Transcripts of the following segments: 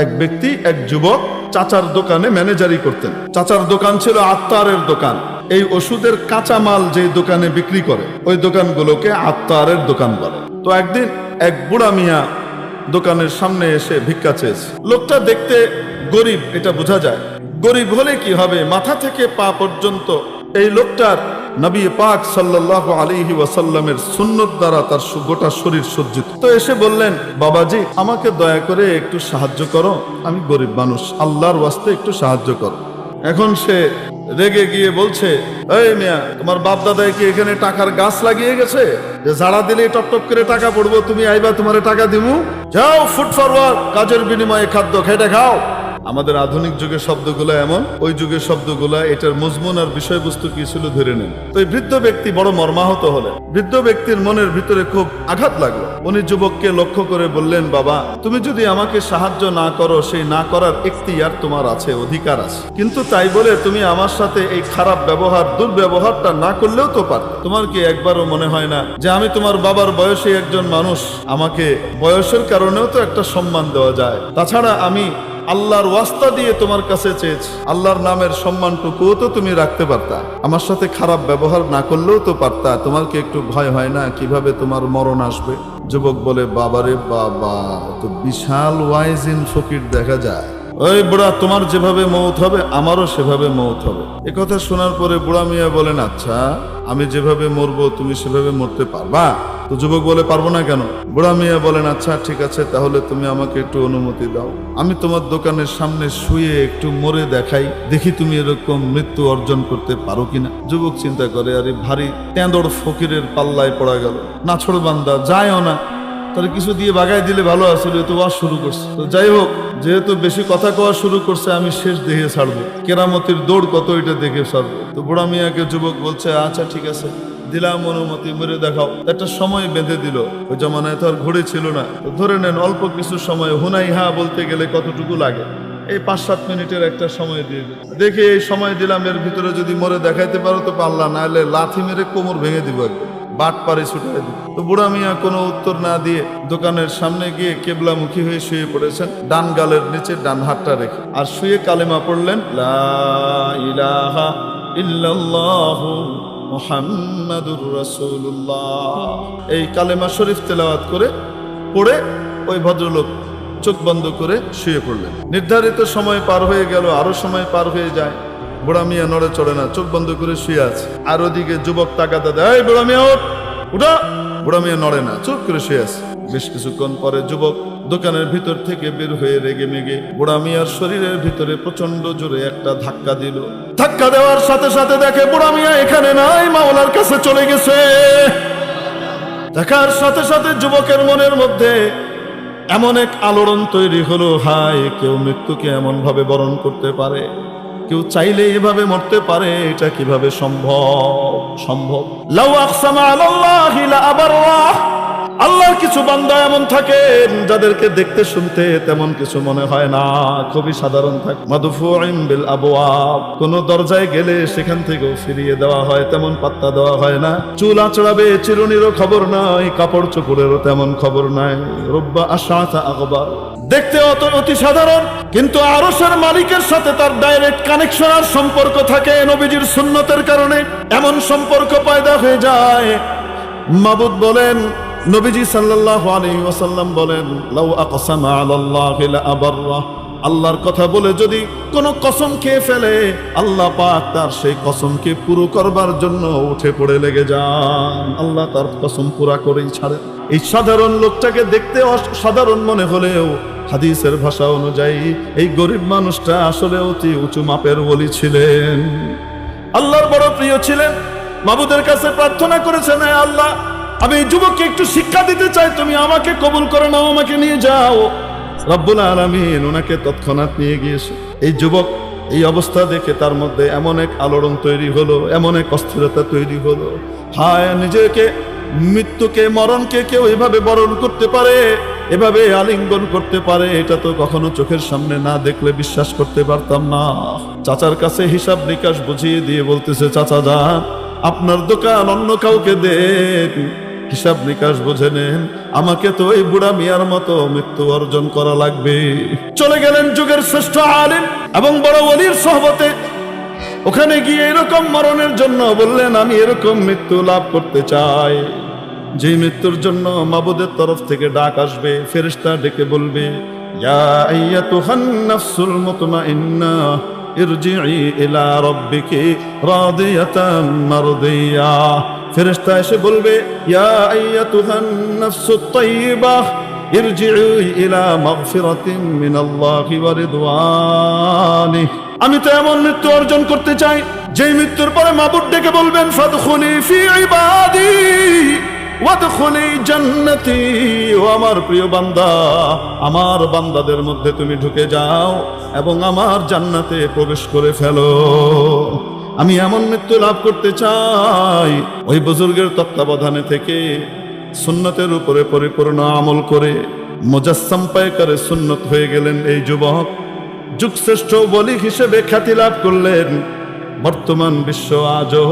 এক ব্যক্তি, এক যুবক চাচার দোকানে ম্যানেজারি করতেন। চাচার দোকান ছিল আত্তারের দোকান। এই ওষুধের কাঁচা মাল যে দোকানে বিক্রি করে ওই দোকানগুলোকে আত্তারের দোকান বলে। তো একদিন এক বুড়া মিয়া দোকানের সামনে এসে ভিক্ষা চেয়েছে। লোকটা দেখতে গরিব, এটা বোঝা যায়। গরিব হলে কি হবে, মাথা থেকে পা পর্যন্ত এই লোকটার নবী পাক সাল্লাল্লাহু আলাইহি ওয়াসাল্লামের সুন্নত দ্বারা তার গোটা শরীর সজ্জিত। তো এসে বললেন, বাবাজি আমাকে দয়া করে একটু সাহায্য করো, আমি গরিব মানুষ, আল্লাহর ওয়াস্তে একটু সাহায্য করো। এখন সে রেগে গিয়ে বলছে, এই মিয়া, তোমার বাপ দাদাই কি এখানে টাকার গাছ লাগিয়ে গেছে যে ঝাড়া দিলে টপ টপ করে টাকা পড়বো, তুমি আইবা তোমারে টাকা দিমু? যাও ফুড ফরওয়ার্ড, কাজের বিনিময়ে খাদ্য খেটে খাও। আমাদের আধুনিক যুগের শব্দগুলো এমন, ওই যুগের শব্দগুলা এটার মজমুন আর বিষয়বস্তু কি ছিল ধরে নেন। তো এই বৃদ্ধ ব্যক্তি বড় মর্মাহত হলেন। বৃদ্ধ ব্যক্তির মনের ভিতরে খুব আঘাত লাগলো। উনি যুবককে লক্ষ্য করে বললেন, বাবা তুমি যদি আমাকে সাহায্য না করো, সেই না করার এখতিয়ার তোমার আছে, অধিকার আছে, কিন্তু তাই বলে তুমি আমার সাথে এই খারাপ ব্যবহার, দুর্ব্যবহারটা না করলেও তো পারত। তোমার কি একবারও মনে হয় না যে আমি তোমার বাবার বয়সী একজন মানুষ, আমাকে বয়সের কারণেও তো একটা সম্মান দেওয়া যায়? তাছাড়া আমি আল্লাহর ওয়াস্তা দিয়ে তোমার কাছে চেয়েছি, আল্লাহর নামের সম্মানটুকুও তো তুমি রাখতে পারতা, আমার সাথে খারাপ ব্যবহার না করলেও তো পারতা। তোমার কি একটু ভয় হয় না কিভাবে তোমার মরণ আসবে? যুবক বলে, বাবারে বাবা, তো বিশাল ওয়াইজিন ফকির দেখা যায়। ওই বুড়া, তোমার যেভাবে মৌত হবে আমারও সেভাবে মৌত হবে। একথা শোনার পরে বুড়া মিয়া বলেন, আচ্ছা আমি যেভাবে মরবো তুমি সেভাবে মরতে পারবা? তো যুবক বলে, পারবো না কেন? বুড়া মিয়া বলেন, আচ্ছা ঠিক আছে, তাহলে তুমি আমাকে একটু অনুমতি দাও, আমি তোমার দোকানের সামনে শুয়ে একটু মরে দেখাই, দেখি তুমি এরকম মৃত্যু অর্জন করতে পারো কিনা। যুবক চিন্তা করে, আরে ভারী তেঁদড় ফকিরের পাল্লায় পড়া গেল, নাছড় বান্দা, যায়ও না, তাহলে কিছু দিয়ে বাগাই দিলে ভালো আসলে, তো ওয়াজ শুরু করছে। তো যাই হোক, যেহেতু বেশি কথা কওয়া শুরু করছে, আমি শেষ দেখে ছাড়বো, কেরামতির দৌড় কত এটা দেখে ছাড়বো। তো বুড়া মিয়াকে যুবক বলছে, আচ্ছা ঠিক আছে, দিলাম অনুমতি, মেরে দেখাও। একটা সময় বেঁধে দিল, ওই জমানায় তো আর ঘড়ি ছিল না। তো ধরে নেন অল্প কিছু সময়, হুনাই হা বলতে গেলে কতটুকু লাগে, এই 5-7 মিনিটের একটা সময় দিয়ে দিল। দেখি এই সময় দিলাম, এর ভিতরে যদি মরে দেখাইতে পারো তো পারলা, নাহলে লাথি মেরে কোমর ভেঙে দিব, একদম বাট পারে ছুটাই দিব। তো বুড়া মিয়া কোনো উত্তর না দিয়ে দোকানের সামনে গিয়ে কেবলামুখী হয়ে শুয়ে পড়েছেন, ডান গালের নিচে ডান হাতটা রেখে, আর শুয়ে কালেমা পড়লেন, লা ইলাহা ইল্লাল্লাহু মুহাম্মাদুর রাসূলুল্লাহ। এই কালেমা শরীফ তেলাওয়াত করে পড়ে ওই ভদ্রলোক চোখ বন্ধ করে শুয়ে পড়লেন। নির্ধারিত সময় পার হয়ে গেল, আরো সময় পার হয়ে যায়, বুড়া মিয়া নড়ে চড়ে না, চোখ বন্ধ করে শুয়ে আছে। আর ওদিকে যুবক তাকাতে দেয়, বুড়া মিয়া উঠা। বুড়া মিয়া নড়ে না, চুপ করে শুয়ে আছে। বেশ কিছুক্ষণ পরে যুবক দোকানের ভিতর থেকে বের হয়ে রেগে মেগে বুড়া মিয়ার শরীরের ভিতরে প্রচন্ড জোরে একটা ধাক্কা দিল। ধাক্কা দেওয়ার সাথে সাথে দেখে বুড়া মিয়া এখানে নাই, মাওলার কাছে চলে গেছে। দেখার সাথে সাথে যুবকের মনের মধ্যে এমন এক আলোড়ন তৈরি হলো, হায়, কেউ মৃত্যুকে এমন ভাবে বরণ করতে পারে, কেউ চাইলে এভাবে মরতে পারে, এটা কিভাবে সম্ভব? লাউ আকসামা আলাল্লাহি লা আবাররাহ। আল্লাহর কিছু বান্দা এমন থাকেন যাদেরকে দেখতে শুনতে তেমন কিছু মনে হয় না, খুবই সাধারণ থাকে। মাদফুউম বিল আবওয়াব, কোন দরজায় গেলে সেখান থেকেও ফিরিয়ে দেওয়া হয়, তেমন পাত্তা দেওয়া হয় না। চুল আঁচড়াবে চিরুনিরও খবর নাই, কাপড় চোপড়েরও তেমন খবর নাই। রব্বা আশআসা আকবার, দেখতে অতি সাধারণ, কিন্তু আরশের মালিকের সাথে তার ডাইরেক্ট কানেকশন আর সম্পর্ক থাকে নবীজির সুন্নতের কারণে। এমন সম্পর্ক পয়দা হয়ে যায়। মাবুদ বলেন, নবীজি সাল্লাল্লাহু আলাইহি ওয়াসাল্লাম বলেন, লাউ আকসামা আলাল্লাহি লা আবাররাহ। আল্লাহর কথা বলে যদি কোনো কসম খেয়ে ফেলে, আল্লাহ পাক তার সেই কসমকে পুরো করবার জন্য উঠে পড়ে লেগে যান, আল্লাহ তার কসম পুরা করেই ছাড়েন। এই সাধারণ লোকটাকে দেখতে অসাধারণ মনে হলেও হাদিসের ভাষা অনুযায়ী এই গরিব মানুষটা আসলে অতি উঁচু মাপের ওলি ছিলেন, আল্লাহর বড় প্রিয় ছিলেন। মাবুদের কাছে প্রার্থনা করেছেন, হে আল্লাহ, আমি এই যুবককে একটু শিক্ষা দিতে চাই, তুমি আমাকে কবুল করে নাও, আমাকে নিয়ে যাও। রব্বুল আলামিন ওনাকে তৎক্ষণাৎ নিয়ে গিয়েছে। এই যুবক এই অবস্থা দেখে তার মধ্যে এমন এক আলোড়ন তৈরি হলো, এমন এক অস্থিরতা তৈরি হলো, হায়, নিজেকে, মৃত্যুকে, মরণকে কেউ এভাবে বরণ করতে পারে, এভাবে আলিঙ্গন করতে পারে, এটা তো কখনো চোখের সামনে না দেখলে বিশ্বাস করতে পারতাম না। চাচার কাছে হিসাব নিকাশ বুঝিয়ে দিয়ে বলতেছে, চাচা যান, আপনার দোকান অন্য কাউকে দেন, হিসাব নিকাশ বুঝে নেন, আমাকে তো ওই বুড়া মিয়ার মতো মৃত্যু অর্জন করা লাগবে। চলে গেলেন যুগের শ্রেষ্ঠ আলেম এবং বড় ওলির সোহবতে। ওখানে গিয়ে এরকম মরণের জন্য বললেন, আমি এরকম মৃত্যু লাভ করতে চাই যে মৃত্যুর জন্য মাবুদের তরফ থেকে ডাক আসবে, ফেরেশতা ডেকে বলবে, ইয়া আইয়াতুহান নাফসুল মুতমাইন্না ইরজিই ইলা রাব্বিকি রাদিয়াতাম মারদিয়া। ফেরেশতা এসে বলবে, ইয়া আইয়াতুহান নাফসুত তাইয়্যিবাহ ইরজিই ইলা মাগফিরাতিন মিনাল্লাহি ওয়া রিদওয়ানিহি। আমি তো এমন মৃত্যু অর্জন করতে চাই যেই মৃত্যুর পরে মাবুদ ডেকে বলবেন, ফাদখুলি ফি ইবাদি ওয়াদখুলি জান্নাতি। ও আমার প্রিয় বান্দা, আমার বান্দাদের মধ্যে তুমি ঢুকে যাও এবং আমার জান্নাতে প্রবেশ করে ফেলো। আমি এমন মৃত্যু লাভ করতে চাই। ওই বুজুর্গের তত্ত্বাবধানে থেকে সুন্নতের উপরে পরিপূর্ণ আমল করে মুজাসসাম পায়কারে সুন্নত হয়ে গেলেন এই যুবক। যুগশ্রেষ্ঠ ওলি হিসেবে খ্যাতি লাভ করলেন। বর্তমান বিশ্ব আজও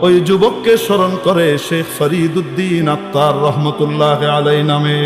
ওই যুবককে স্মরণ করে শেখ ফরিদউদ্দীন আত্তার রহমতুল্লাহ আলাইহি নামে।